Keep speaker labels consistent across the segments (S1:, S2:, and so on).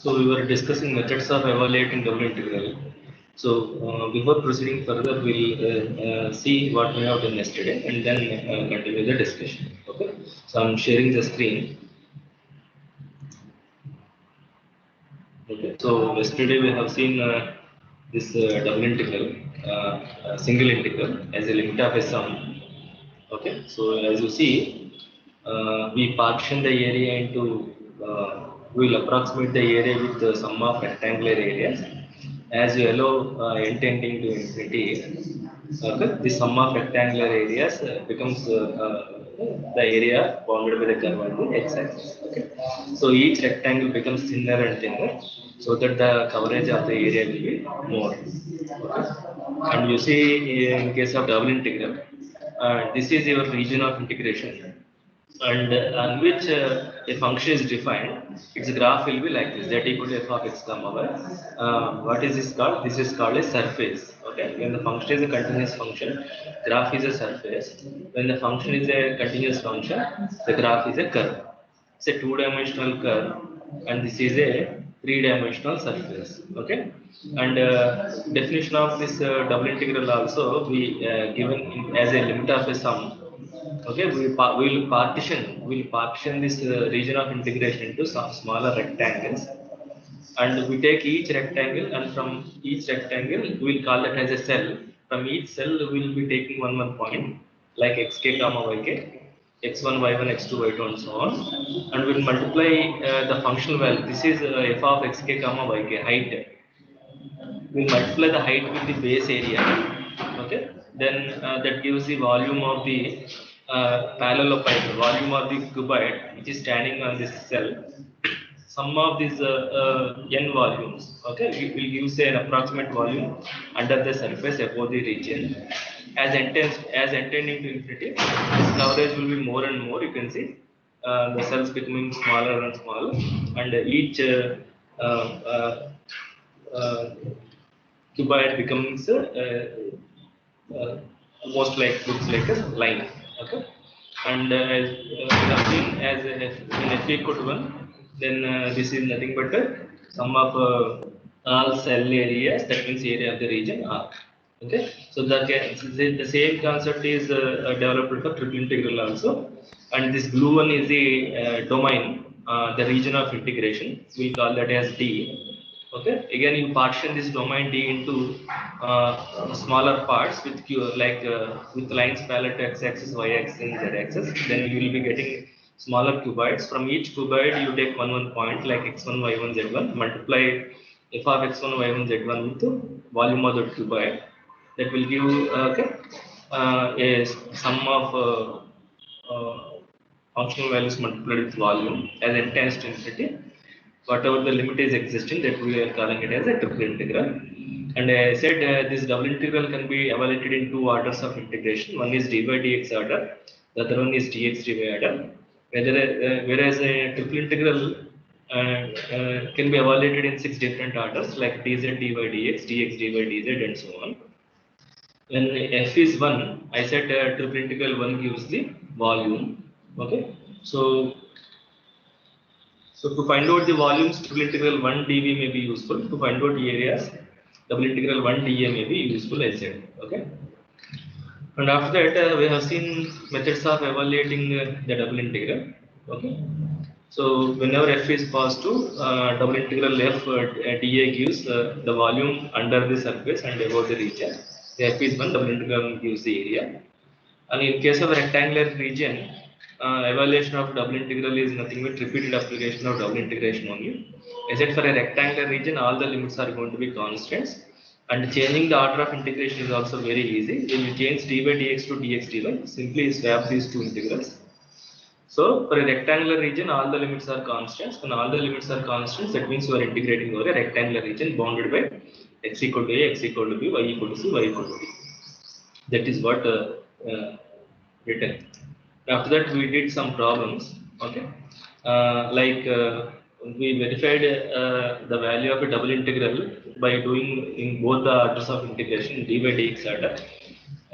S1: So we were discussing methods of evaluating double integral. So before proceeding further, we'll see what we have done yesterday and then continue the discussion. Okay. So I'm sharing the screen. Okay. So yesterday we have seen this double integral, single integral as a limit of a sum. Okay. So as you see, we partition the area into. We will approximate the area with the sum of rectangular areas. As you allow n tending to infinity, okay, the sum of rectangular areas becomes the area bounded by the curve on the x-axis. Okay, so each rectangle becomes thinner and thinner, so that the coverage of the area will be more. Okay. And you see, in case of double integral, this is your region of integration, and on which a function is defined, its graph will be like this: z equal to f of x comma y. What is this called? This is called a surface. Okay, when the function is a continuous function, graph is a surface. When the function is a continuous function, the graph is a curve. It's a two-dimensional curve, and this is a three-dimensional surface. Okay, and definition of this double integral also we given as a limit of a sum. Okay, we'll partition this region of integration into some smaller rectangles, and we take each rectangle, and from each rectangle we'll call it as a cell. From each cell we'll be taking one point like xk comma yk, x1 y1 x2 y2 and so on, and we'll multiply the functional value. This is f of xk comma yk, height. We'll multiply the height with the base area. Okay, then that gives the volume of the parallelepiped, volume of the cuboid which is standing on this cell. Sum of these n volumes, okay, we will give say an approximate volume under the surface above the region. As tending to infinity, this coverage will be more and more. You can see the cells becoming smaller and smaller, and each cuboid becomes almost like, looks like a line. Okay, and as we have seen, as when f equal to 1, then this is nothing but the sum of all cell areas, that means area of the region R. Okay, so the same concept is developed for triple integral also, and this blue one is the domain, the region of integration. We call that as D. Okay, again you partition this domain D into smaller parts with with lines parallel to x-axis, y-axis and z-axis. Then you will be getting smaller cuboids. From each cuboid you take one point like x1 y1 z1, multiply f of x1 y1 z1 with the volume of the cuboid. That will give a sum of functional values multiplied with volume as n tends to infinity. Whatever the limit is existing, that we are calling it as a triple integral. And I said this double integral can be evaluated in two orders of integration. One is d by dx order, the other one is dx dy order. Whereas a triple integral can be evaluated in 6 different orders like dz dy dx, dx dy dz and so on. When f is 1, I said triple integral 1 gives the volume. Okay, so to find out the volumes, triple integral 1 dv may be useful. To find out the areas, double integral 1 dA may be useful, I said. Okay. And after that, we have seen methods of evaluating the double integral. Okay. So whenever f is positive, double integral f dA gives the volume under the surface and above the region. The f is 1, double integral gives the area. And in case of a rectangular region, evaluation of double integral is nothing but repeated application of double integration only. Except for a rectangular region, all the limits are going to be constants, and changing the order of integration is also very easy. When you change d by dx to dx dy, simply swap these two integrals. So for a rectangular region, all the limits are constants. When all the limits are constants, that means you are integrating over a rectangular region bounded by x equal to a, x equal to b, y equal to c, y equal to d. That is what written. After that, we did some problems. Okay, we verified the value of a double integral by doing in both the orders of integration, d by dx order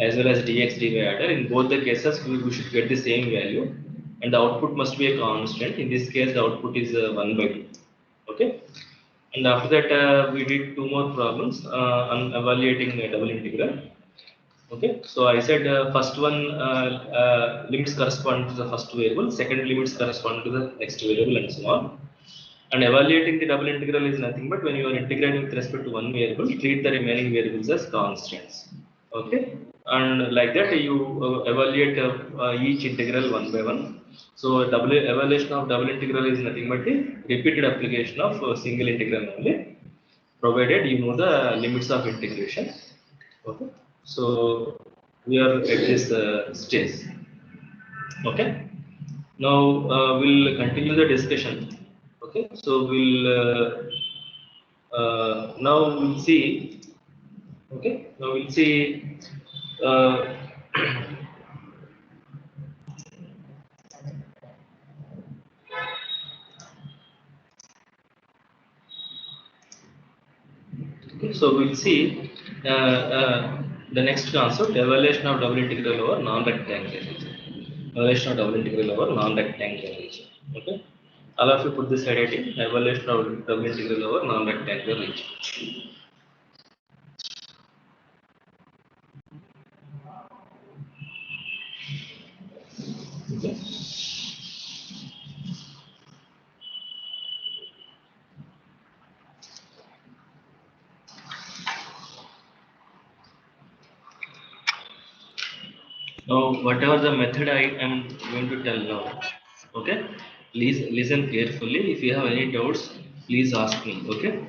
S1: as well as dx dy order. In both the cases, we should get the same value, and the output must be a constant. In this case, the output is 1 by 2. Okay, And after that, we did two more problems on evaluating a double integral. Okay, so I said first one limits correspond to the first variable, second limits correspond to the next variable, and so on. And evaluating the double integral is nothing but when you are integrating with respect to one variable, treat the remaining variables as constants. Okay, and like that you evaluate each integral one by one. So double evaluation of double integral is nothing but the repeated application of single integral only, provided you know the limits of integration. Okay, so we are at this stage. Okay, now we'll continue the discussion. Okay, so now we'll see. Okay, now we'll see. Uh, okay, so we'll see the next concept: evaluation of double integral over non-rectangular region. Evaluation of double integral over non-rectangular region. Okay, all of you put this heading: evaluation of double integral over non-rectangular region. Okay. Now, whatever the method I am going to tell now, okay, please listen carefully. If you have any doubts, please ask me, okay.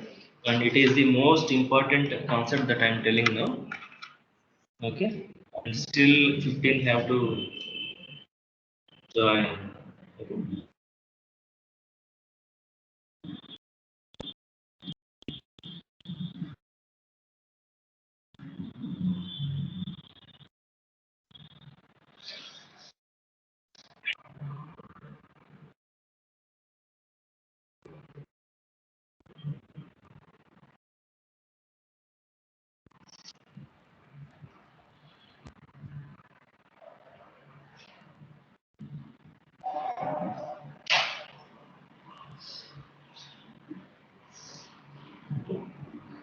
S1: And it is the most important concept that I am telling now, okay. And still 15 have to join. Okay.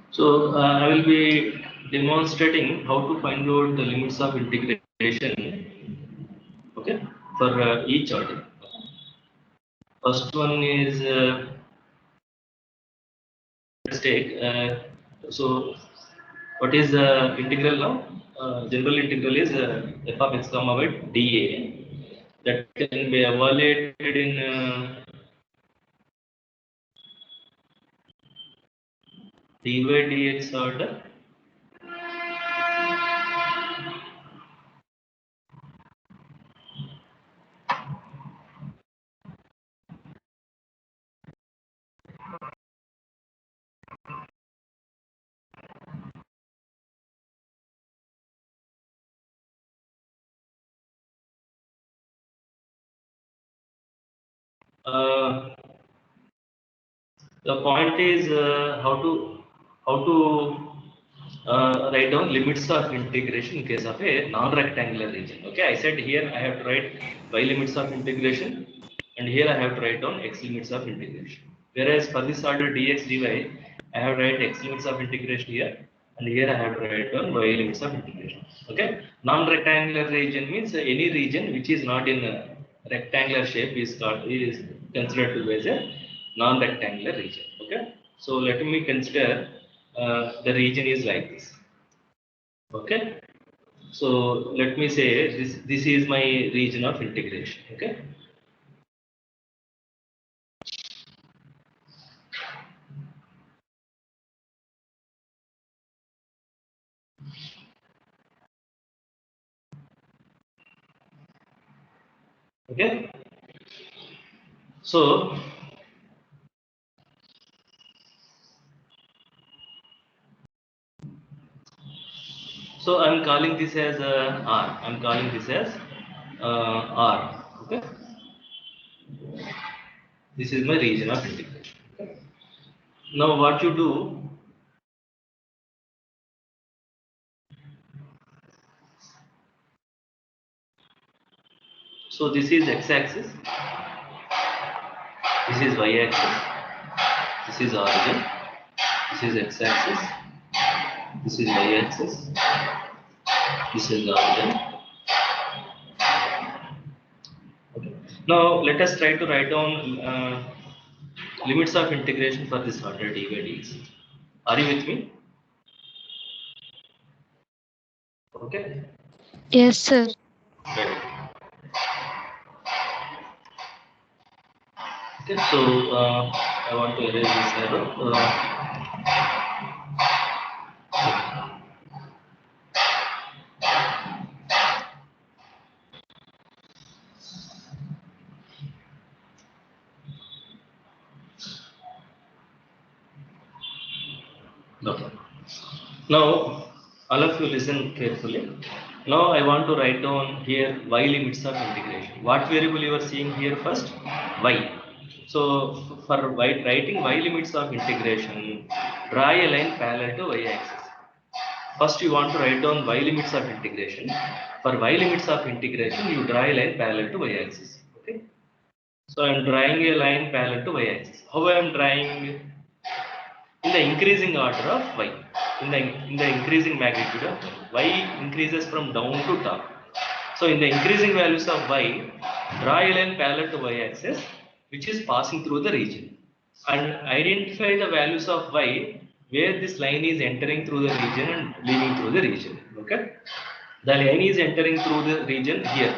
S1: So I will be demonstrating how to find out the limits of integration, okay, for each order. First one is let's take so what is the integral now? General integral is f of x comma y dA that can be evaluated in dy dx order. Uh, the point is how to write down limits of integration in case of a non-rectangular region. Okay, I said here I have to write y limits of integration, and here I have to write down x limits of integration. Whereas for this order dx dy, I have to write x limits of integration here, and here I have to write down y limits of integration. Okay, non-rectangular region means any region which is not in a rectangular shape is considered to be as a non-rectangular region. Okay, so let me consider the region is like this. Okay, so let me say this is my region of integration. Okay, okay, so I'm calling this as R. I'm calling this as R. Okay, this is my region of integration. Okay. Now what you do? So this is x-axis, this is y-axis, this is origin, This is x-axis. This is y-axis. This is the origin. Okay. Now let us try to write down limits of integration for this order d by dx. Are you with me? Okay.
S2: Yes, sir.
S1: Right. Okay. So I want to erase this arrow. Okay. Now, all of you listen carefully. Now, I want to write down here y limits of integration. What variable you are seeing here first? Y. So, for writing y limits of integration, draw a line parallel to y axis. First, you want to write down y limits of integration. For y limits of integration, you draw a line parallel to y axis. Okay. So, I am drawing a line parallel to y axis. How I am drawing? In the increasing order of y, in the increasing magnitude of y increases from down to top. So in the increasing values of y, draw a line parallel to y axis which is passing through the region, and identify the values of y where this line is entering through the region and leaving through the region. Okay, the line is entering through the region here,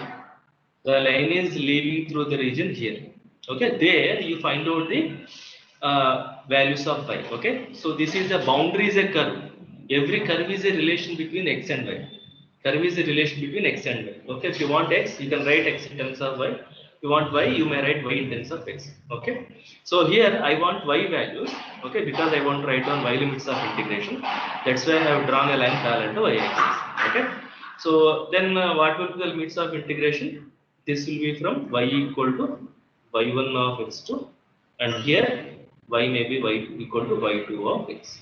S1: the line is leaving through the region here. Okay, there you find out the values of y. Okay, so this is the boundary is a curve. Every curve is a relation between x and y. Curve is a relation between x and y. Okay, if you want x, you can write x in terms of y. If you want y, you may write y in terms of x. Okay, so here I want y values. Okay, because I want to write down y limits of integration. That's why I have drawn a line parallel to y axis. Okay, so then what will be the limits of integration? This will be from y equal to y1 of x2, and here y may be y equal to y2 of x.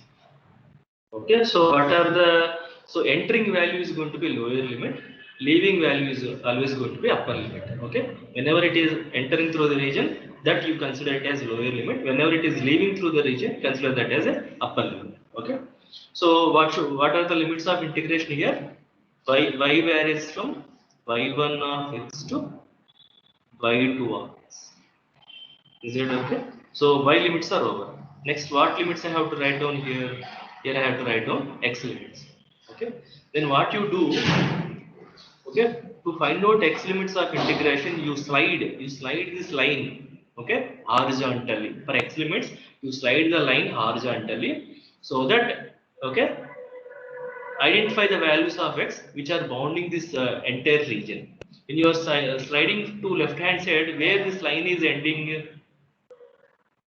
S1: Okay, so what are the, so entering value is going to be lower limit, leaving value is always going to be upper limit. Okay, whenever it is entering through the region, that you consider it as lower limit. Whenever it is leaving through the region, consider that as a upper limit. Okay, so what are the limits of integration here? Y varies from y1 of x to y2 of x. Is it okay? So y limits are over. Next, what limits I have to write down here? Here I have to write down x limits. Okay. Then what you do? Okay. To find out x limits of integration, you slide this line. Okay, horizontally. For x limits, you slide the line horizontally so that, okay, identify the values of x which are bounding this entire region. When you are sliding to left hand side, where this line is ending,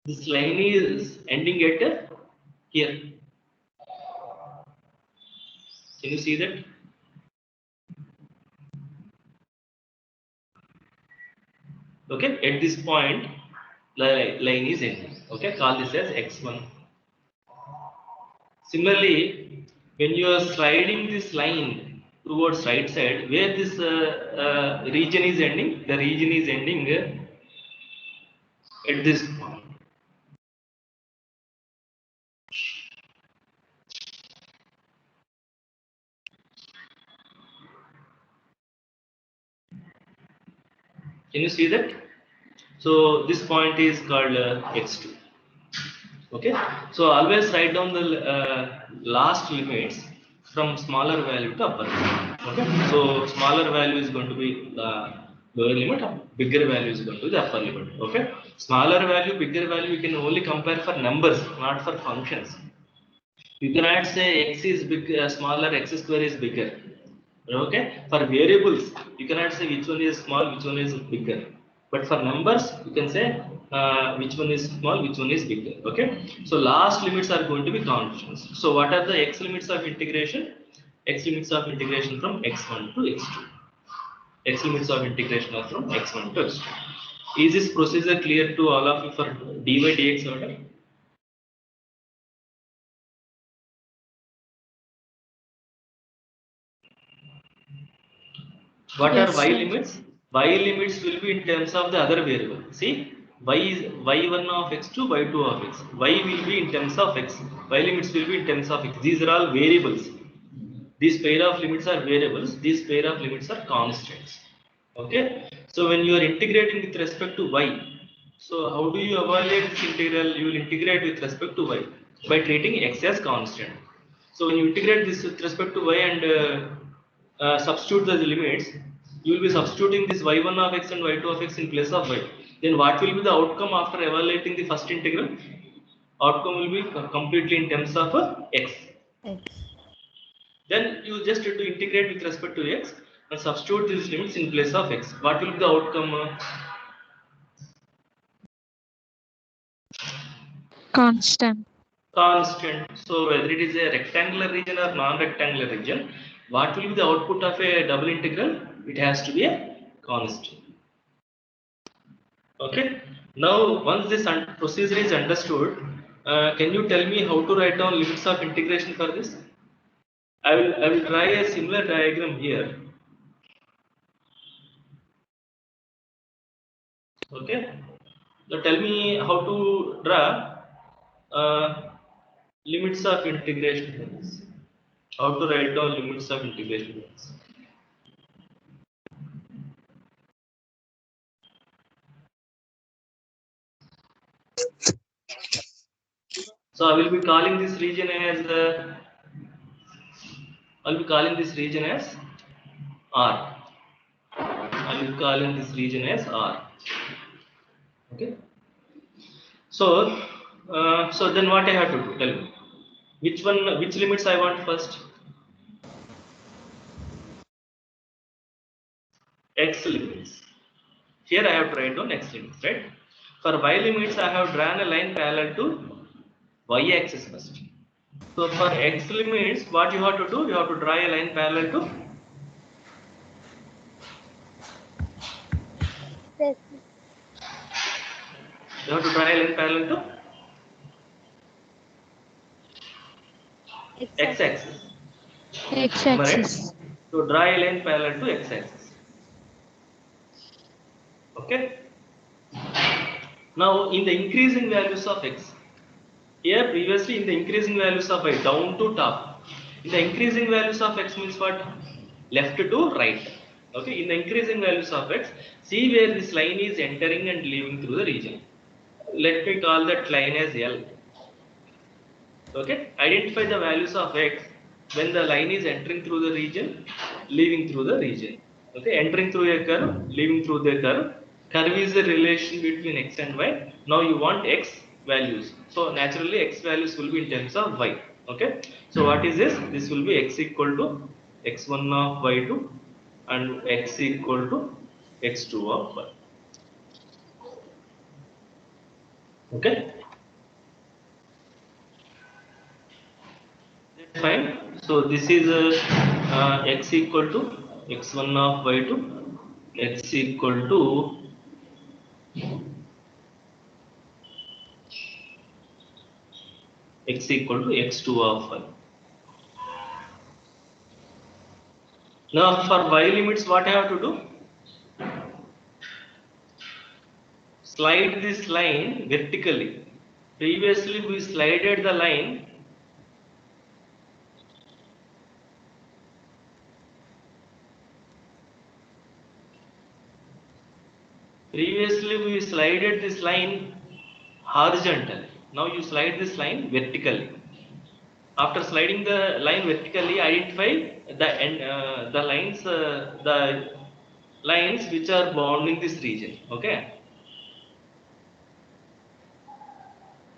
S1: this line is ending at here. Can you see that? Okay, at this point, line is ending. Okay, call this as x1. Similarly, when you are sliding this line towards right side, where this region is ending, the region is ending at this point. Can you see that? So this point is called x2. Okay, so always write down the last limits from smaller value to upper limit. Okay, so smaller value is going to be the lower limit, bigger value is going to be the upper limit. Okay, smaller value, bigger value, you can only compare for numbers, not for functions. You cannot say x is big, smaller, x square is bigger. Okay, for variables, you cannot say which one is small, which one is bigger. But for numbers, you can say which one is small, which one is bigger. Okay, so last limits are going to be constants. So what are the x limits of integration? X limits of integration from x1 to x2. X limits of integration are from x1 to x2. Is this procedure clear to all of you for dy dx order? What are
S2: Yes,
S1: y
S2: sir.
S1: limits? Y limits will be in terms of the other variable. See, y is y1 of x to y2 of x. Y will be in terms of x. Y limits will be in terms of x. These are all variables. These pair of limits are variables. These pair of limits are constants. Okay. So when you are integrating with respect to y, so how do you evaluate this integral? You will integrate with respect to y by treating x as constant. So when you integrate this with respect to y and substitute the limits, you will be substituting this y1 of x and y2 of x in place of y. Then what will be the outcome after evaluating the first integral? Outcome will be completely in terms of x. Then you just have to integrate with respect to x and substitute these limits in place of x. What will be the outcome?
S2: Constant.
S1: Constant. So whether it is a rectangular region or non-rectangular region, what will be the output of a double integral? It has to be a constant. Okay. Now once this procedure is understood, can you tell me how to write down limits of integration for this? I will try a similar diagram here. Okay. Now tell me how to draw limits of integration. How to write down limits of integration. So I will be calling this region as I'll be calling this region as R. I will calling this region as R. Okay. So so then what I have to do? Tell me. Which one? Which limits I want first? X limits. Here I have to write down x limits, right? For y limits, I have drawn a line parallel to y axis first. So for x limits, what you have to do? You have to draw a line parallel to you have to draw a line parallel to x axis. Am I right?
S2: X-axis.
S1: So draw a line parallel to x axis. Okay. Now in the increasing values of x, here previously in the increasing values of y down to top. In the increasing values of x means what? Left to right. Okay. In the increasing values of x, see where this line is entering and leaving through the region. Let me call that line as L. Okay. Identify the values of x when the line is entering through the region, leaving through the region. Okay. Entering through a curve, leaving through the curve. Curve is the relation between x and y. Now you want x values. So naturally x values will be in terms of y. Okay. So what is this? This will be x equal to x1 of y2 and x equal to x2 of y. Okay. Fine. So this is x equal to x1 of y2, x equal to x2 of y. Now for y limits, what I have to do? Slide this line vertically. Previously we slided the line this line horizontally. Now you slide this line vertically. After sliding the line vertically, identify the lines which are bounding this region. Okay.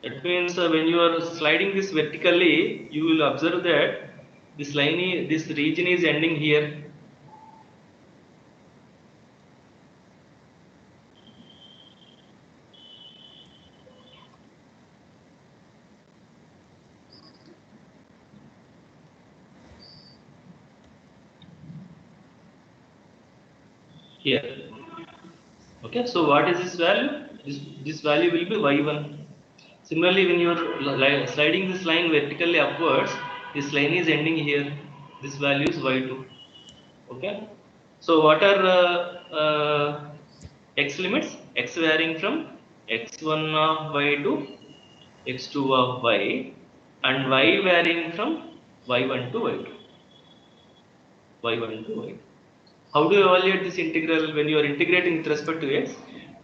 S1: That means when you are sliding this vertically, you will observe that this region is ending here. Here. Okay. So what is this value? This value will be y1. Similarly, when you are sliding this line vertically upwards, this line is ending here. This value is y2. Okay. So what are x limits? X varying from x1 of y to x2 of y and y varying from y1 to y2. y1 to y2. How do you evaluate this integral when you are integrating with respect to x?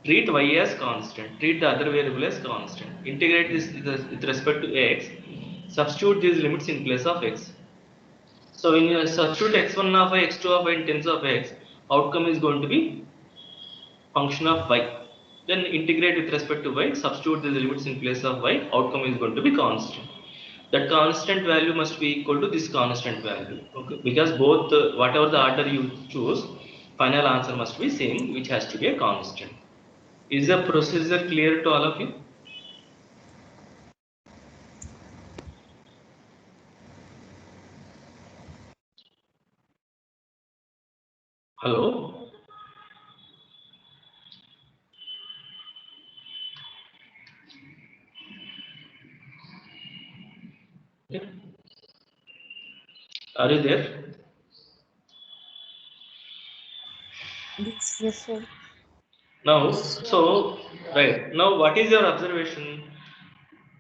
S1: Treat y as constant, treat the other variable as constant. Integrate this with respect to x, substitute these limits in place of x. So when you substitute x1 of y, x2 of y in terms of x, outcome is going to be function of y. Then integrate with respect to y, substitute these limits in place of y, outcome is going to be constant. That constant value must be equal to this constant value, okay? Because both whatever the order you choose, final answer must be same, which has to be a constant. Is the procedure clear to all of you? Hello? Okay. Are you there?
S2: Yes, yes, sir.
S1: Now, so right now, what is your observation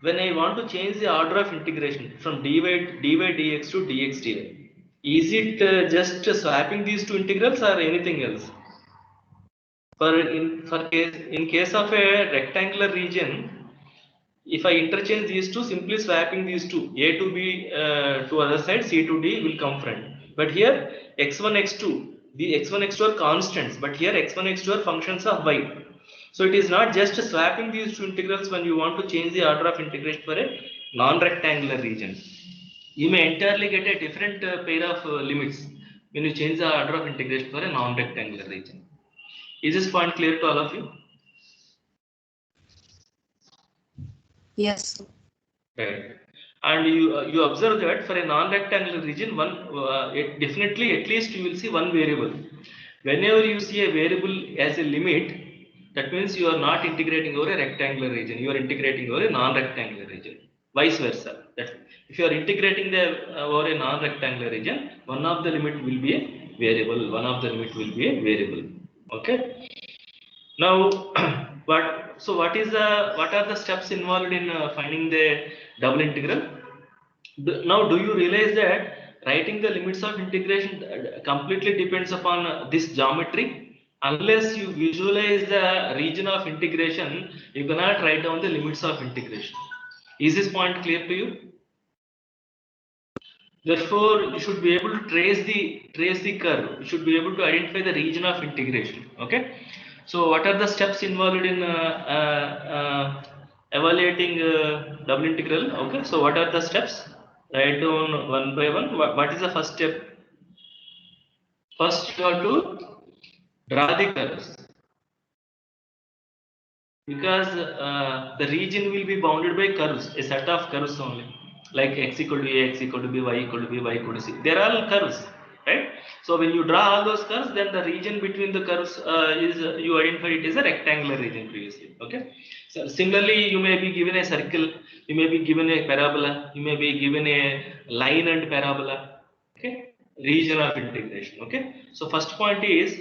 S1: when I want to change the order of integration from dy dx to dx dy? Is it just swapping these two integrals or anything else? In case of a rectangular region, if I interchange these two, simply swapping these two, a to b to other side, c to d will come front. But here x1 x2, the x1 x2 are constants, but here x1 x2 are functions of y. So it is not just swapping these two integrals when you want to change the order of integration for a non-rectangular region. You may entirely get a different pair of limits when you change the order of integration for a non-rectangular region. Is this point clear to all of you?
S2: Yes.
S1: Right. And you observe that for a non-rectangular region, definitely at least you will see one variable. Whenever you see a variable as a limit, that means you are not integrating over a rectangular region. You are integrating over a non-rectangular region. Vice versa. That if you are integrating over a non-rectangular region, one of the limit will be a variable. One of the limit will be a variable. Okay. Now, what are the steps involved in finding the double integral? Now, do you realize that writing the limits of integration completely depends upon this geometry? Unless you visualize the region of integration, you cannot write down the limits of integration. Is this point clear to you? Therefore, you should be able to trace the curve. You should be able to identify the region of integration. Okay. So, what are the steps involved in evaluating double integral? Okay. So, what are the steps? Write down one by one. What is the first step? First, you have to draw the curves, because the region will be bounded by curves, a set of curves only, like x equal to a, x equal to b, y equal to b, y equal to c. They are all curves, right? So when you draw all those curves, then the region between the curves is you identify it as a rectangular region previously. Okay. So similarly, you may be given a circle, you may be given a parabola, you may be given a line and parabola. Okay. Region of integration. Okay. So first point is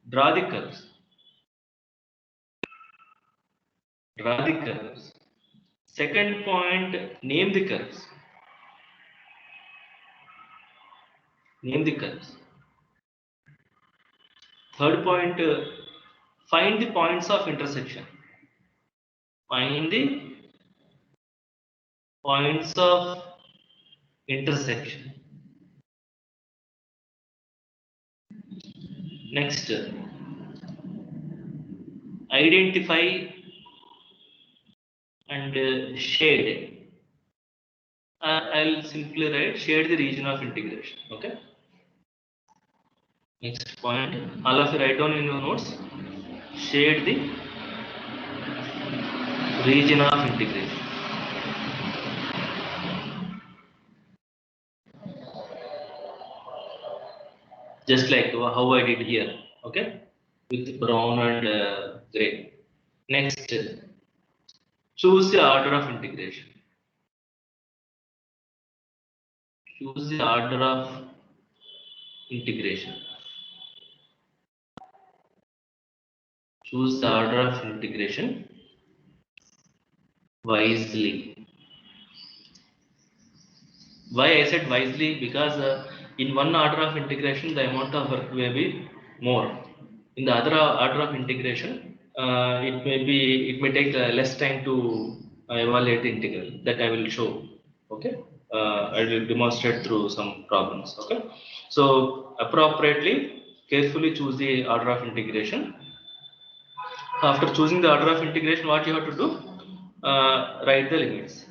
S1: draw the curves. Draw the curves. Second point, name the curves. Name the curves. Third point, find the points of intersection. Find the points of intersection. Next, identify and shade. I'll simply write shade the region of integration. Okay. Next point, all of you write down in your notes. Shade the region of integration. Just like how I did here, okay, with brown and gray. Next, choose the order of integration. Choose the order of integration. Choose the order of integration. wisely. Why I said wisely? Because in one order of integration, the amount of work may be more. In the other order of integration, it may take less time to evaluate the integral. That I will show. Okay, I will demonstrate through some problems. Okay, so appropriately, carefully choose the order of integration. After choosing the order of integration, what you have to do? Write the limits.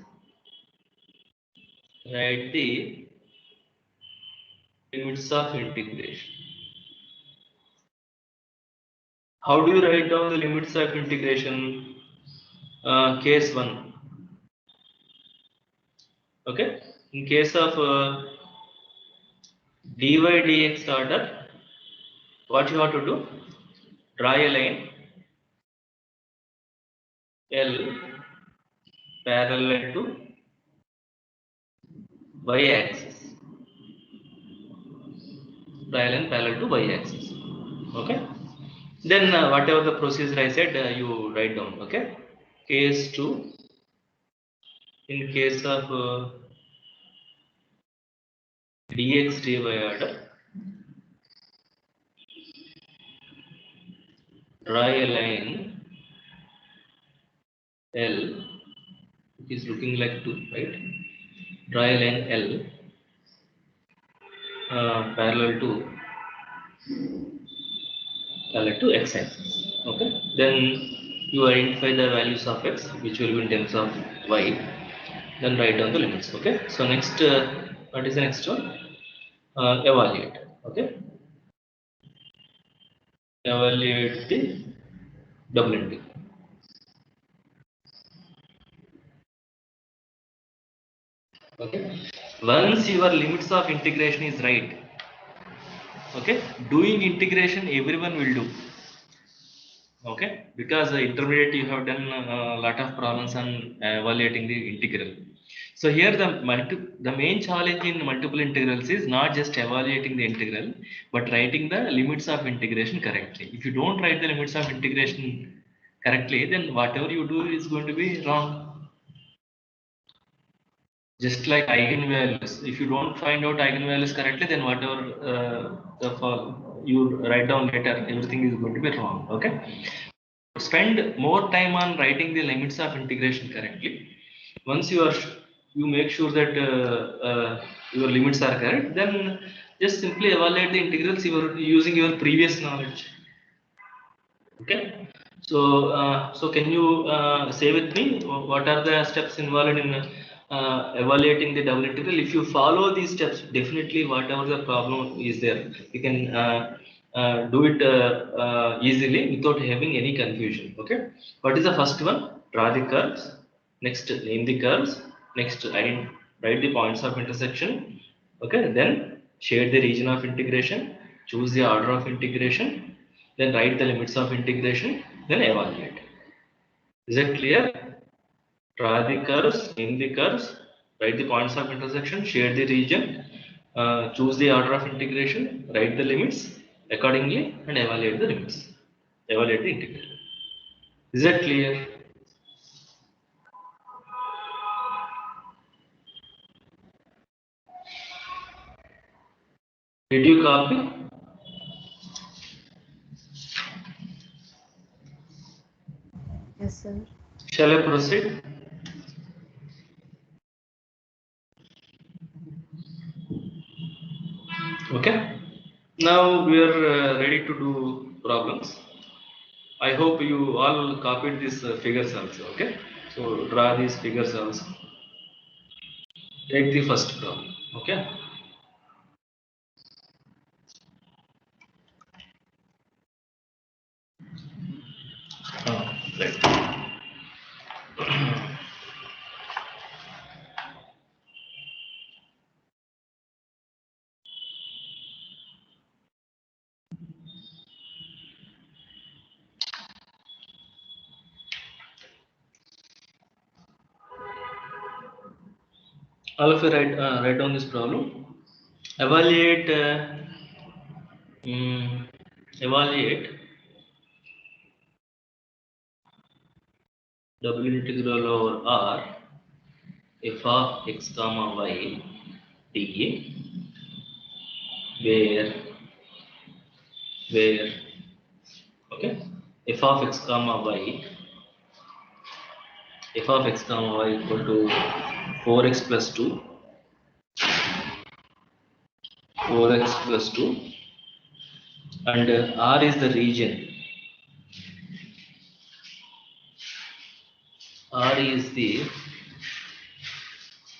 S1: Write the limits of integration. How do you write down the limits of integration? Case 1. Okay. In case of dy dx order, what you have to do? Draw a line L parallel to y axis. Draw a line parallel to y axis. Okay. Then whatever the procedure I said, you write down. Okay. Case 2. In case of dx dy order, draw a line L, which is looking like 2, right? Draw a line L parallel to x axis. Okay. Then you identify the values of x, which will be in terms of y. Then write down the limits. Okay. So next, what is the next one? Evaluate. Okay. Evaluate the double integral. Okay. Once your limits of integration is right, okay, doing integration everyone will do. Okay, because intermediate you have done a lot of problems on evaluating the integral. So here the main challenge in multiple integrals is not just evaluating the integral, but writing the limits of integration correctly. If you don't write the limits of integration correctly, then whatever you do is going to be wrong. Just like eigenvalues, if you don't find out eigenvalues correctly, then whatever you write down later, everything is going to be wrong. Okay. Spend more time on writing the limits of integration correctly. Once you make sure that your limits are correct, then just simply evaluate the integrals using your previous knowledge. Okay. So can you say with me what are the steps involved in evaluating the double integral? If you follow these steps, definitely whatever the problem is there, you can do it easily without having any confusion. Okay. What is the first one? Draw the curves. Next, name the curves. Next, write the points of intersection. Okay. Then shade the region of integration. Choose the order of integration. Then write the limits of integration. Then evaluate. Is that clear? Draw the curves, name the curves, write the points of intersection, shade the region, choose the order of integration, write the limits accordingly, and evaluate the limits. Evaluate the integral. Is that clear? Did you copy?
S2: Yes, sir.
S1: Shall I proceed? Okay. Now we are ready to do problems. I hope you all copied these figures also. Okay. So draw these figures also. Take the first problem. Okay. Right. All of you write down this problem. Evaluate. Evaluate double integral over R f of x comma y dA, where okay, f of x comma y equal to 4x plus 2, 4x plus 2, and R is the region. R is the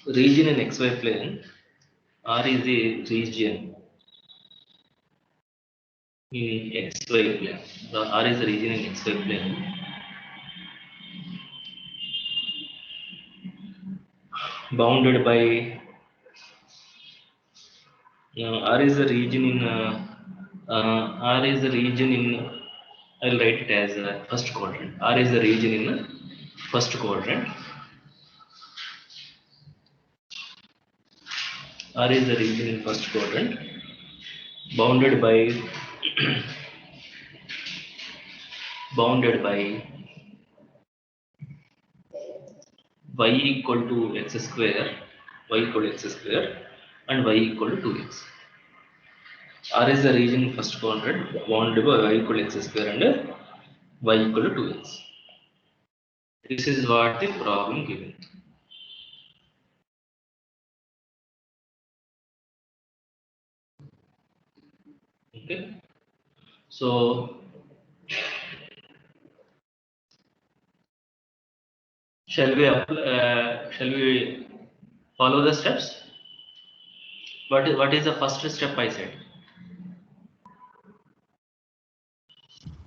S1: region in xy plane. R is the region in xy plane. The R is the region in xy plane bounded by R is the region in R is the region in, I'll write it as first quadrant. R is the region in first quadrant. R is the region in first quadrant bounded by bounded by y equal to x square, and y equal to 2x. R is the region in first quadrant bounded by y equal to x square and y equal to 2x. This is what the problem given. Okay, so shall we follow the steps? What is the first step I said?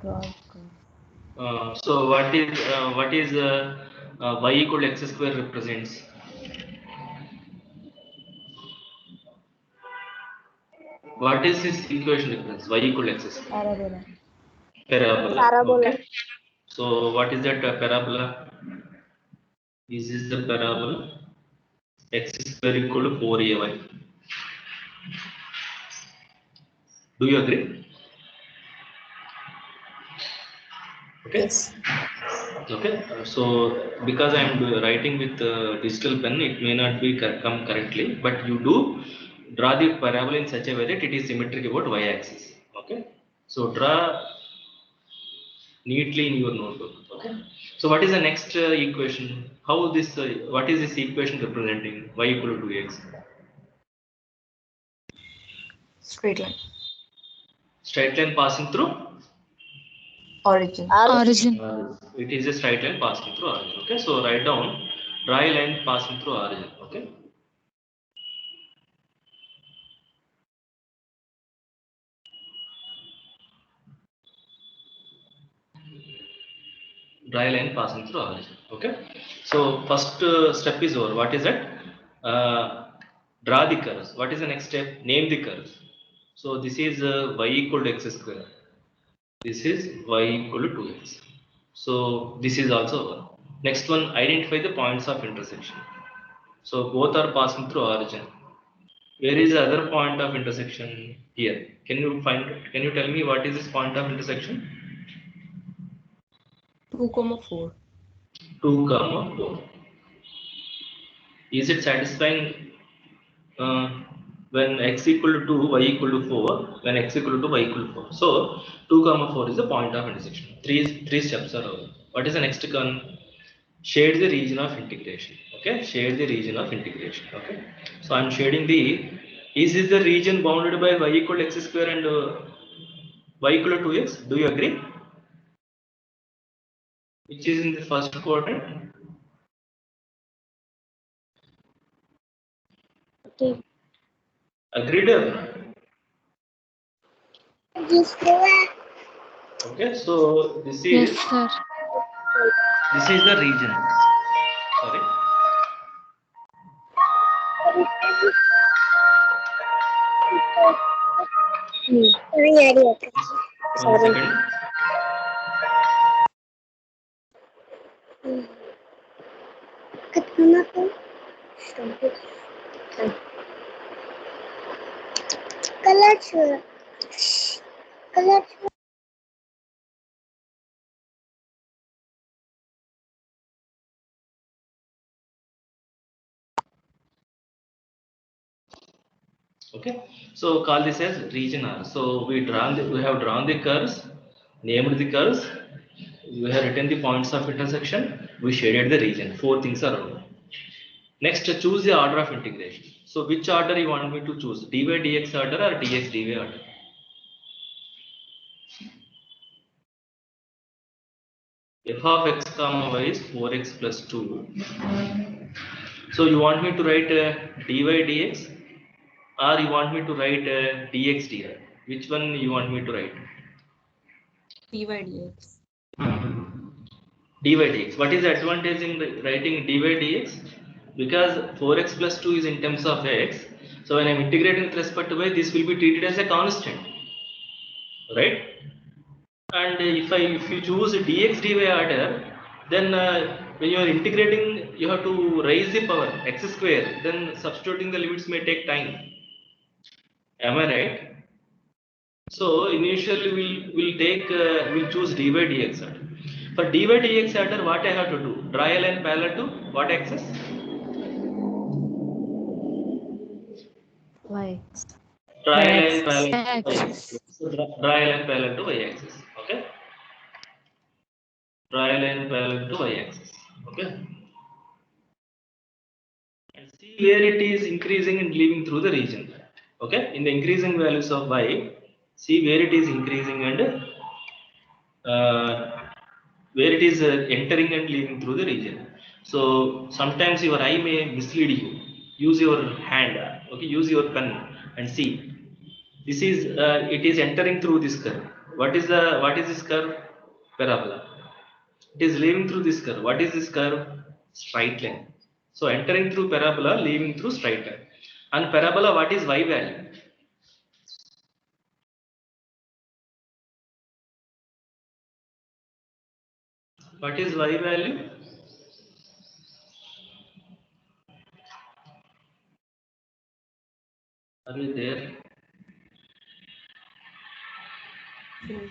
S2: Draw the curve.
S1: So what is y equal to x square represents? What is this equation represents? Y equal to x square.
S2: Parabola.
S1: Parabola. Okay. So what is that parabola? This is the parabola. X square equal to 4ay. Do you agree? Okay.
S2: Yes.
S1: Okay. So because I am writing with digital pen, it may not be come correctly, but you do draw the parabola in such a way that it is symmetric about y-axis. Okay. So draw neatly in your notebook. Okay. So what is the next equation? How this? What is this equation representing? Y equal to 2x.
S2: Straight line.
S1: Straight line passing through
S2: Origin.
S1: it is a straight line passing through origin. Okay, so write down dry line passing through origin. Okay, dry line passing through origin. Okay, so first step is over. What is that? Draw the curves. What is the next step? Name the curves. So this is y equal to x square. This is y equal to 2x. So this is also one. Next one, identify the points of intersection. So both are passing through origin. Where is the other point of intersection here? Can you find? Can you tell me what is this point of intersection?
S2: 2,4.
S1: 2, 4. Is it satisfying when x equal to 2, y equal to 4? When x equal to 2, y equal to 4. So 2, 4 is the point of intersection. Three steps are over. What is the next one? Shade the region of integration. Okay, shade the region of integration. Okay, so I'm shading the. Is this the region bounded by y equal to x square and y equal to 2x? Do you agree? Which is in the first quadrant?
S3: Okay.
S1: Agreed or not?
S3: Yes, sir.
S1: Okay, so this is the region. Sorry. One second.
S3: Color
S1: Okay, so call this as region R. So we have drawn the curves, named the curves, we have written the points of intersection, we shaded the region. 4 things are wrong. Next, choose the order of integration. So which order you want me to choose? dy dx order or dx dy order? F of x comma y is 4x plus 2. So you want me to write dy dx or you want me to write dx dy? Which one you want me to write?
S2: dy dx.
S1: dy dx. What is the advantage in writing dy dx? Because 4x plus 2 is in terms of x. So when I am integrating with respect to y, this will be treated as a constant, right? And if you choose dx dy order, then when you are integrating, you have to raise the power x square. Then substituting the limits may take time. Am I right? So initially we'll choose dy dx order. For dy dx order, what I have to do? Draw a line parallel to what axis?
S2: Y.
S1: Draw a line
S2: X.
S1: parallel to y
S2: X.
S1: axis. So draw a line parallel to y axis. Okay. Draw a line parallel to y axis. Okay. And see where it is increasing and leaving through the region. Okay. In the increasing values of y, see where it is increasing and where it is entering and leaving through the region. So sometimes your eye may mislead you. Use your hand, okay, use your pen and see. This is it is entering through this curve. What is this curve? Parabola. It is leaving through this curve. What is this curve? Straight line. So entering through parabola, leaving through straight line. And parabola, what is y value? What is y value? Are you there?
S2: Two.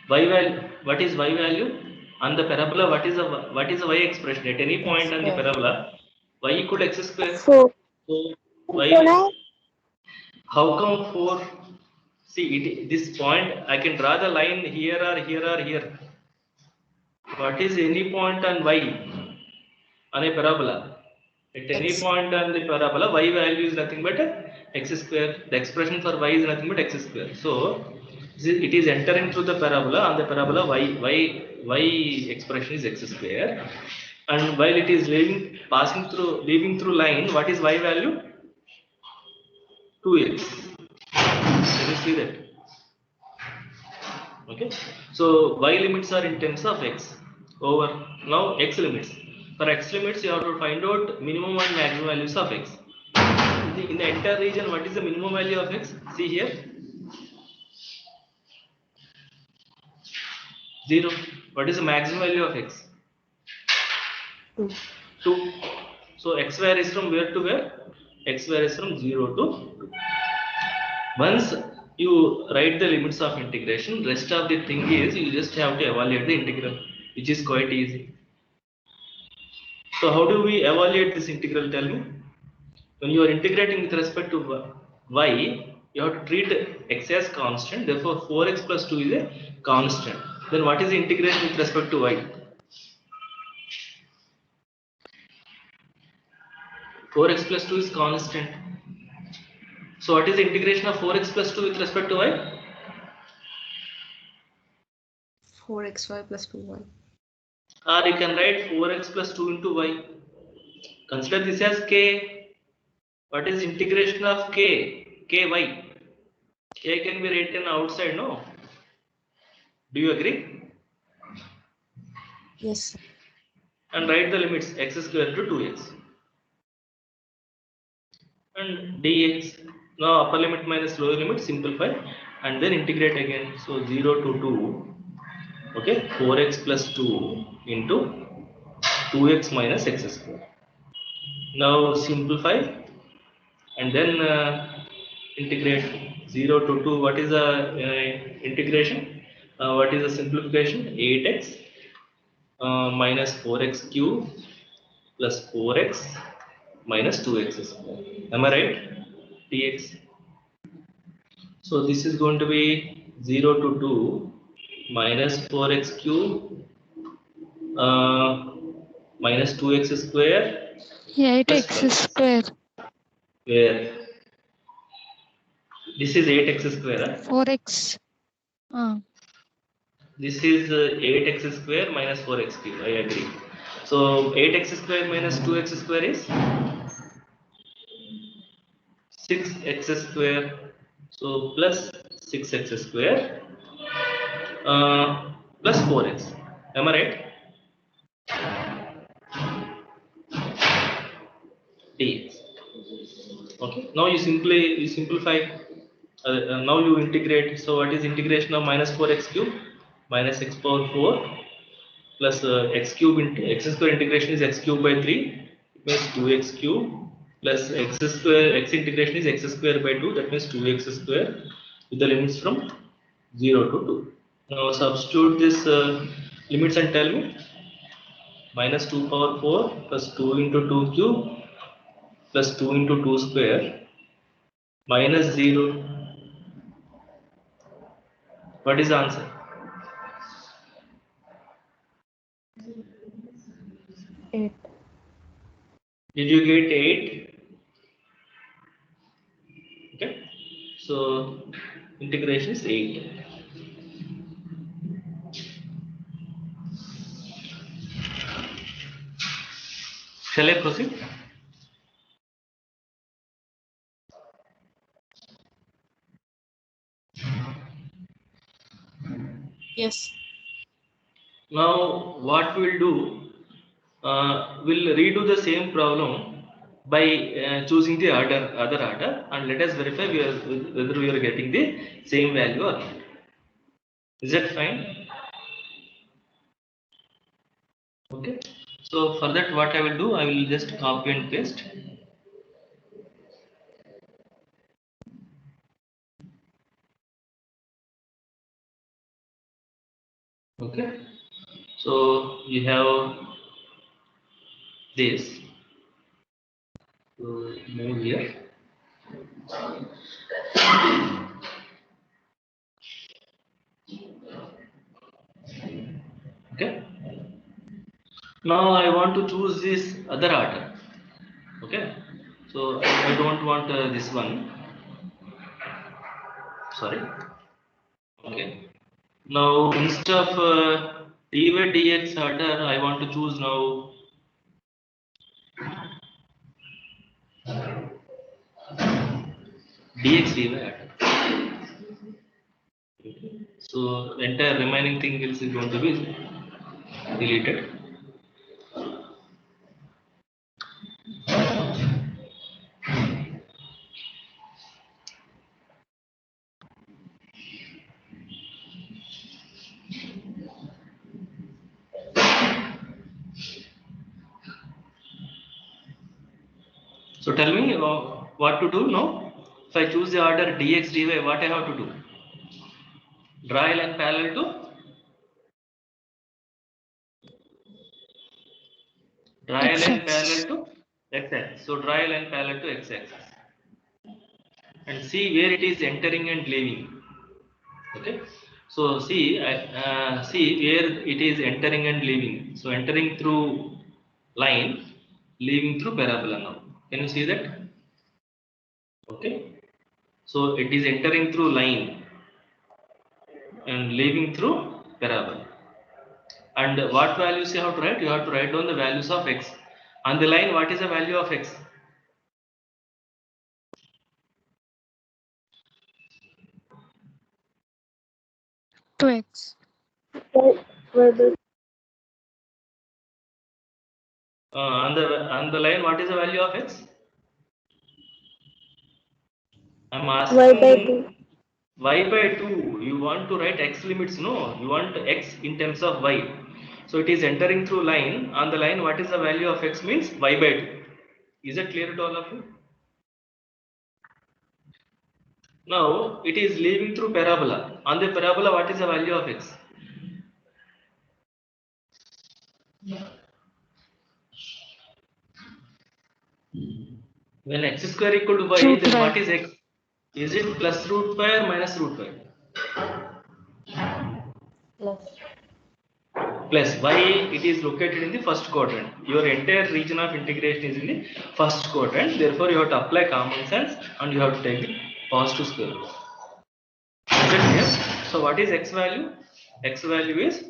S1: Y value. What is y value? On the parabola, what is the y expression? At any
S2: X
S1: point on the
S2: square.
S1: parabola, y equal x square.
S3: 4.
S1: So y,
S3: 4.
S1: how come 4? See it, this point I can draw the line here or here or here. What is any point on y on a parabola? At any
S2: X.
S1: point on the parabola, y value is nothing but x square. The expression for y is nothing but x square. So it is entering through the parabola. On the parabola, y expression is x square. And while it is leaving through line, what is y value? 2x. Can you see that? Okay. So y limits are in terms of x. Over now x limits. For x limits, you have to find out minimum and maximum values of x. In the entire region, what is the minimum value of x? See here, 0. What is the maximum value of x?
S2: 2.
S1: 2. So x varies from where to where? X varies from 0 to 2. Once you write the limits of integration, rest of the thing is you just have to evaluate the integral, which is quite easy. So how do we evaluate this integral? Tell me. When you are integrating with respect to y, you have to treat x as constant. Therefore, 4x plus 2 is a constant. Then what is the integration with respect to y? 4x plus 2 is constant. So what is the integration of 4x plus 2 with respect to y?
S2: 4xy plus 2y.
S1: Or you can write 4x plus 2 into y. Consider this as k. What is integration of k? Ky. K can be written outside, no? Do you agree?
S2: Yes, sir.
S1: And write the limits x square to 2x. And dx. Now upper limit minus lower limit, simplify and then integrate again. So 0 to 2. Okay, 4x plus 2 into 2x minus x square. Now simplify and then integrate 0 to 2. What is the integration? What is the simplification? 8x minus 4x cube plus 4x minus 2x square. Am I right? dx. So this is going to be 0 to 2 minus 4x cube minus 2x square plus
S3: 8x
S1: 5.
S3: square.
S1: Where this is 8x square.
S3: 4x.
S1: This is 8x square minus 4x cube. I agree. So 8x square minus 2x square is 6x square. So plus 6x square plus 4x. Am I right? Dx. Okay. Now you simplify. Now you integrate. So what is integration of minus 4x cube minus x power 4 plus x cube into x square integration is x cube by 3. It means 2x cube plus x square, x integration is x square by 2, that means 2x square with the limits from 0 to 2. Now substitute this limits and tell me. Minus 2 power 4 plus 2 into 2 cube plus 2 into 2 square minus 0. What is the answer?
S2: Eight.
S1: Did you get 8? Okay. So integration is 8. Shall I proceed?
S2: Yes.
S1: Now what we'll do, we'll redo the same problem by choosing the other order, and let us verify whether we are getting the same value or not. Is that fine? Okay. So for that, what I will do, I will just copy and paste. Okay. So you have this. So move here. Okay. Now I want to choose this other order. Okay. So I don't want this one. Sorry. Okay. Now instead of dy dx order, I want to choose now dx dy order. Okay. So entire remaining thing else is going to be deleted. So tell me what to do now. If I choose the order dx dy, what I have to do? Draw a line parallel to
S3: X-axis.
S1: x-axis. So draw a line parallel to x-axis and see where it is entering and leaving. Okay. So see where it is entering and leaving. So entering through line, leaving through parabola now. Can you see that? Okay. So it is entering through line and leaving through parabola. And what values you have to write? You have to write down the values of x. On the line, what is the value of x?
S3: Two x.
S1: On the line, what is the value of x? I'm
S4: Y by
S1: asking
S4: 2.
S1: y by 2. You want to write x limits? No, you want x in terms of y. So it is entering through line. On the line, what is the value of x means y by 2. Is it clear to all of you? Now it is leaving through parabola. On the parabola, what is the value of x? When x square equal to y,
S3: Root
S1: then
S3: y.
S1: what is x? Is it plus root y or minus root y?
S2: Plus.
S1: Plus y, it is located in the first quadrant. Your entire region of integration is in the first quadrant. Therefore, you have to apply common sense and you have to take the positive square root. Is it clear? So, what is x value? X value is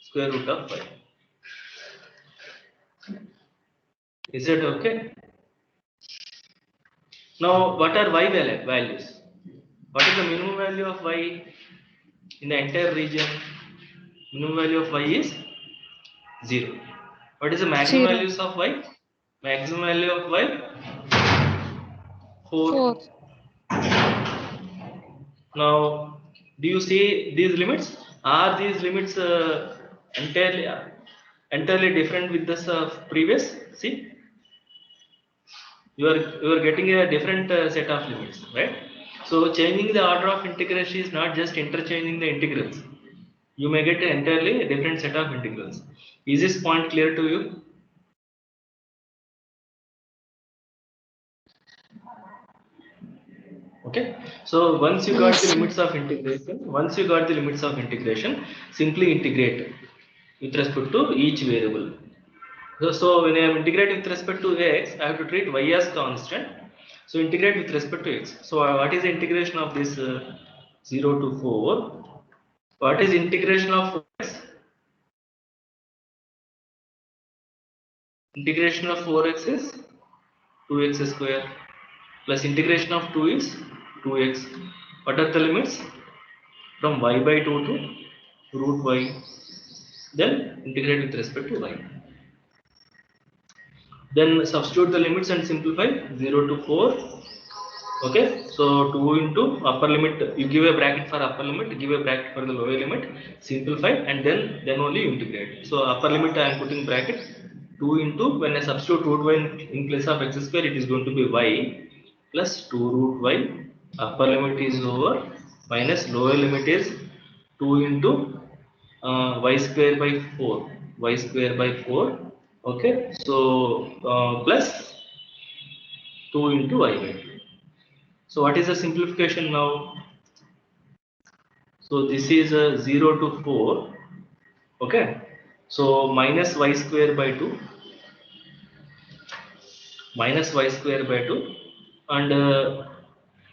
S1: square root of y. Is it okay? Now, what are y values? What is the minimum value of y in the entire region? Minimum value of y is 0. What is the maximum
S3: 0.
S1: values of y? Maximum value of y 4.
S3: 4.
S1: Now, do you see these limits? Are these limits entirely different with this previous? See, you are getting a different set of limits, right? So, changing the order of integration is not just interchanging the integrals. You may get an entirely different set of integrals. Is this point clear to you? Okay. So once you got
S3: Yes,
S1: the
S3: sir.
S1: limits of integration, simply integrate with respect to each variable. So when I am integrating with respect to x, I have to treat y as constant. So integrate with respect to x. So what is the integration of this 0 to 4? What is integration of x? Integration of 4x is 2x square plus integration of 2 is 2x. What are the limits? From y by 2 to root y. Then integrate with respect to y. Then substitute the limits and simplify 0 to 4. Okay, so 2 into upper limit, you give a bracket for upper limit, give a bracket for the lower limit, simplify, and then only you integrate. So upper limit I am putting bracket 2 into, when I substitute root y in place of x square, it is going to be y plus 2 root y. Upper limit is over, minus lower limit is 2 into y square by 4, y square by 4. Okay, so plus 2 into y by 2. So what is the simplification now? So this is a 0 to 4. Okay, so minus y square by 2, minus y square by 2, and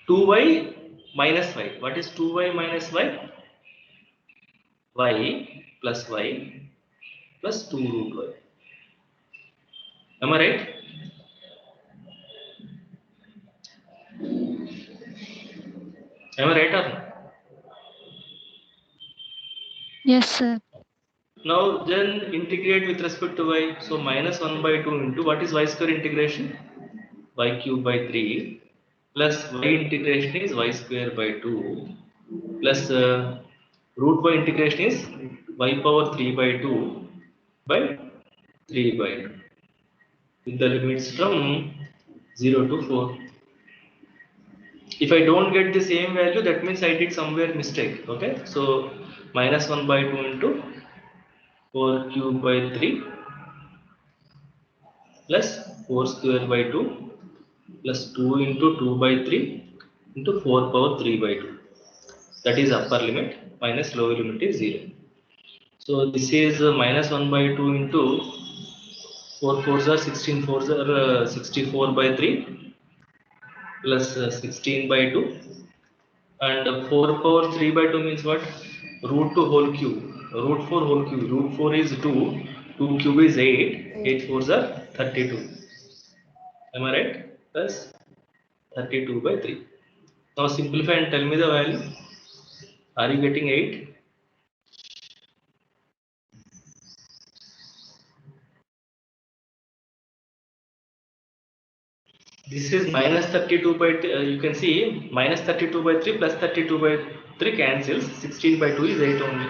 S1: 2y minus y. What is 2y minus y? Y plus y plus 2 root y. Am I right? Am I right or not?
S3: Yes, sir.
S1: Now then integrate with respect to y. So minus 1 by 2 into, what is y square integration? Y cube by 3 plus y integration is y square by 2 plus root y integration is y power 3 by 2 by 3 by 2 with the limits from 0 to 4. If I don't get the same value, that means I did somewhere mistake. Okay, so minus 1 by 2 into 4 cube by 3 plus 4 square by 2 plus 2 into 2 by 3 into 4 power 3 by 2. That is upper limit, minus lower limit is 0. So this is minus 1 by 2 into 4 4s are 16, 4s are 64 by 3 plus 16 by 2, and 4 power 3 by 2 means what? Root 2 whole cube, root 4 whole cube, root 4 is 2, 2 cube is 8, 8 4s are 32. Am I right? Plus 32 by 3. Now simplify and tell me the value. Are you getting 8? This is minus 32 by, you can see minus 32 by 3 plus 32 by 3 cancels. 16 by 2 is 8 only.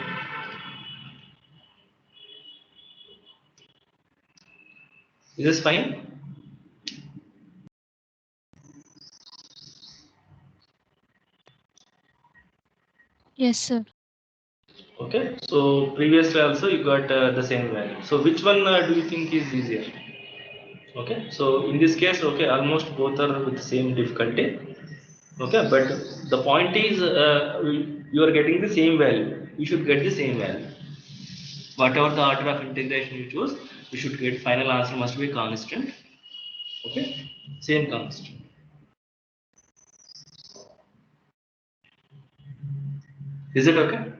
S1: Is this fine?
S3: Yes, sir.
S1: Okay. So previously also you got the same value. So which one do you think is easier? Okay, so in this case, okay, almost both are with same difficulty. Okay, but the point is you are getting the same value. You should get the same value. Whatever the order of integration you choose, you should get final answer must be constant. Okay, same constant. Is it okay?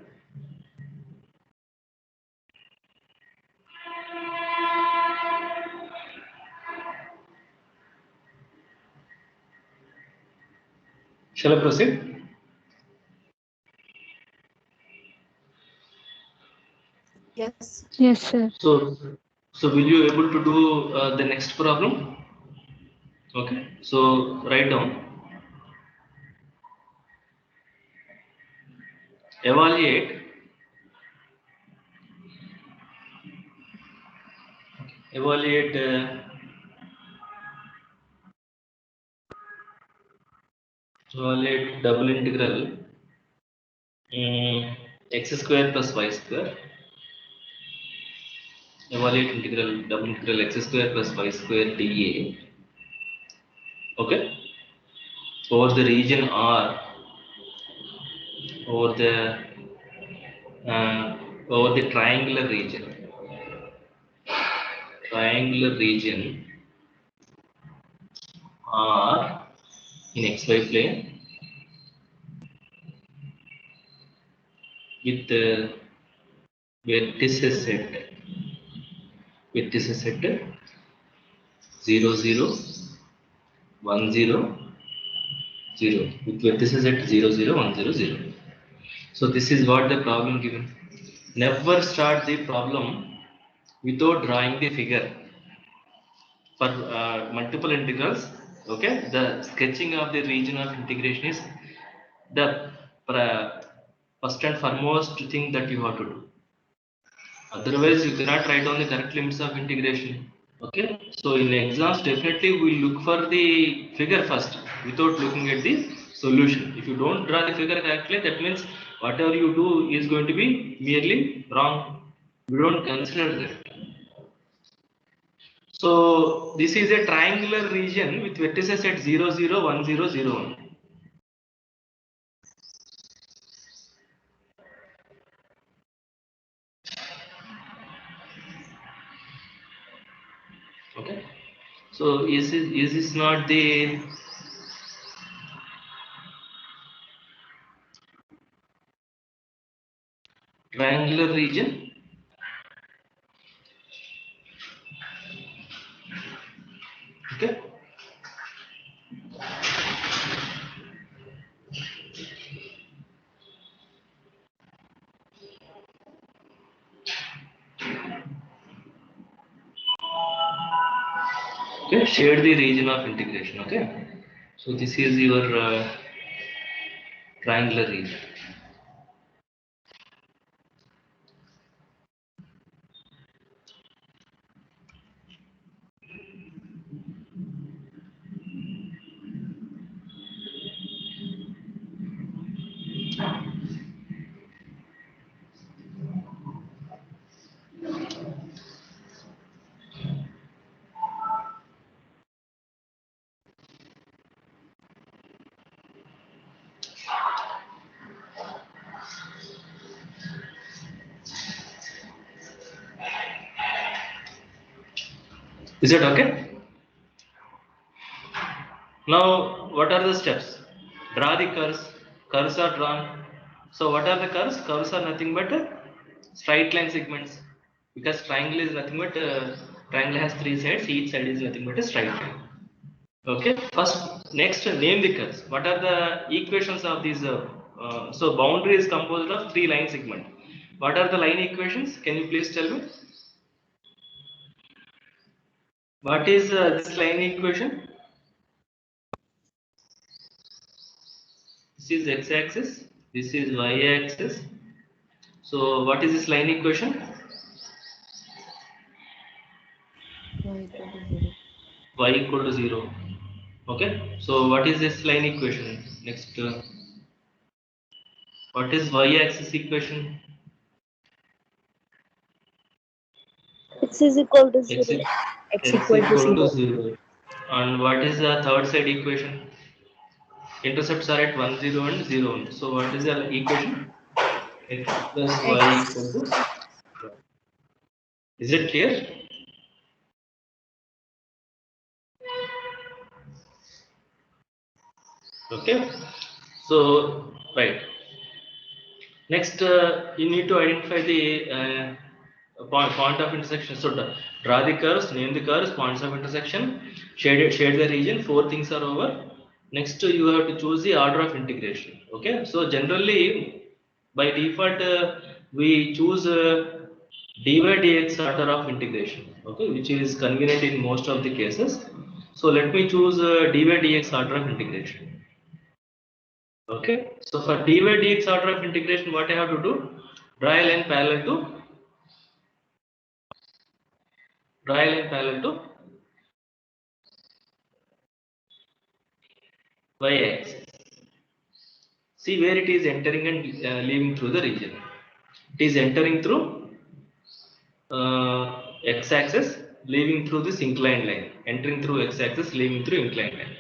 S1: Shall I proceed?
S2: Yes.
S3: Yes, sir.
S1: So will you able to do the next problem? Okay, so write down. Evaluate. Evaluate. Evaluate double integral x square plus y square. Evaluate integral double integral x square plus y square dA. Okay, over the region R, over the uh, over the triangular region R in xy plane with the vertices set 0 0 1 0 0 with vertices at 0 0 1 0 0. So this is what the problem given. Never start the problem without drawing the figure for multiple integrals. Okay, the sketching of the region of integration is the first and foremost thing that you have to do. Otherwise, you cannot write down the correct limits of integration. Okay, so in exams, definitely we'll look for the figure first without looking at the solution. If you don't draw the figure correctly, that means whatever you do is going to be merely wrong. We don't consider that. So this is a triangular region with vertices at 0 0 1 0 0 1. Okay, so is this not the triangular region? Okay, okay, shade the region of integration. Okay, so this is your triangular region. Is it okay? Now, what are the steps? Draw the curves. Curves are drawn. So, what are the curves? Curves are nothing but straight line segments. Because triangle is nothing but triangle has three sides. Each side is nothing but a straight line. Okay. First, next, name the curves. What are the equations of these? So, boundary is composed of three line segment. What are the line equations? Can you please tell me? What is this line equation? This is x-axis. This is y-axis. So what is this line equation?
S2: Y equal to 0.
S1: Y equal to 0. Okay. So what is this line equation? Next, what is y-axis equation?
S4: X is equal to
S1: X
S4: 0. x equal to 0.
S1: 0. And what is the third side equation? Intercepts are at 1, 0 and 0, 1. So what is the equation? X plus y equal to 1. Is it clear? Okay. So, right. Next, you need to identify the point of intersection. So, draw the curves, name the curves, points of intersection, shade the region. 4 things are over. Next, you have to choose the order of integration. Okay. So, generally, by default, we choose dy dx order of integration. Okay, which is convenient in most of the cases. So, let me choose dy dx order of integration. Okay, so for dy dx order of integration, what I have to do? Draw a line parallel to y-axis. See where it is entering and leaving through the region. It is entering through x-axis, leaving through this inclined line. Entering through x-axis, leaving through inclined line.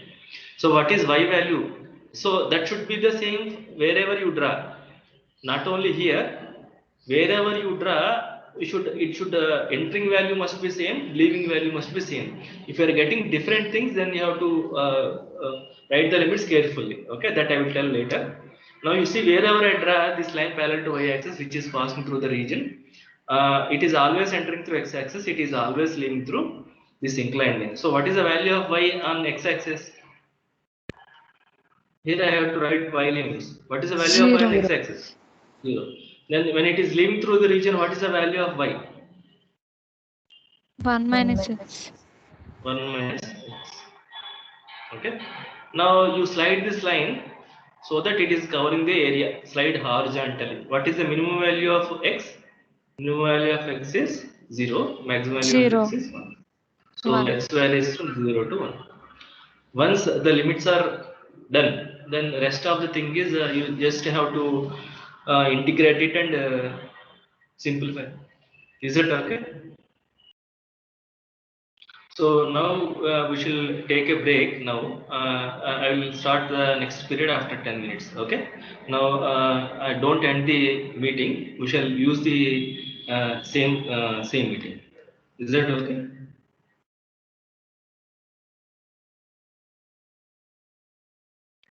S1: So what is y value? So that should be the same wherever you draw. Not only here, wherever you draw, it should entering value must be same, leaving value must be same. If you are getting different things, then you have to write the limits carefully. Okay, that I will tell later. Now you see wherever I draw this line parallel to y-axis, which is passing through the region, it is always entering through x-axis. It is always leaving through this inclined line. So what is the value of y on x-axis? Here I have to write y limits. What is the value of y on
S3: 0.
S1: x-axis? 0. Then when it is leaving through the region, what is the value of y?
S3: 1 minus x.
S1: 1 minus x. Okay. Now you slide this line so that it is covering the area. Slide horizontally. What is the minimum value of x? Minimum value of x is 0. Maximum value of
S3: 0.
S1: x is 1. So
S3: 1.
S1: x value is from 0 to 1. Once the limits are done, then rest of the thing is you just have to integrate it and simplify. Is it okay? So now we shall take a break now. I will start the next period after 10 minutes. Okay. Now I don't end the meeting. We shall use the same meeting. Is that okay?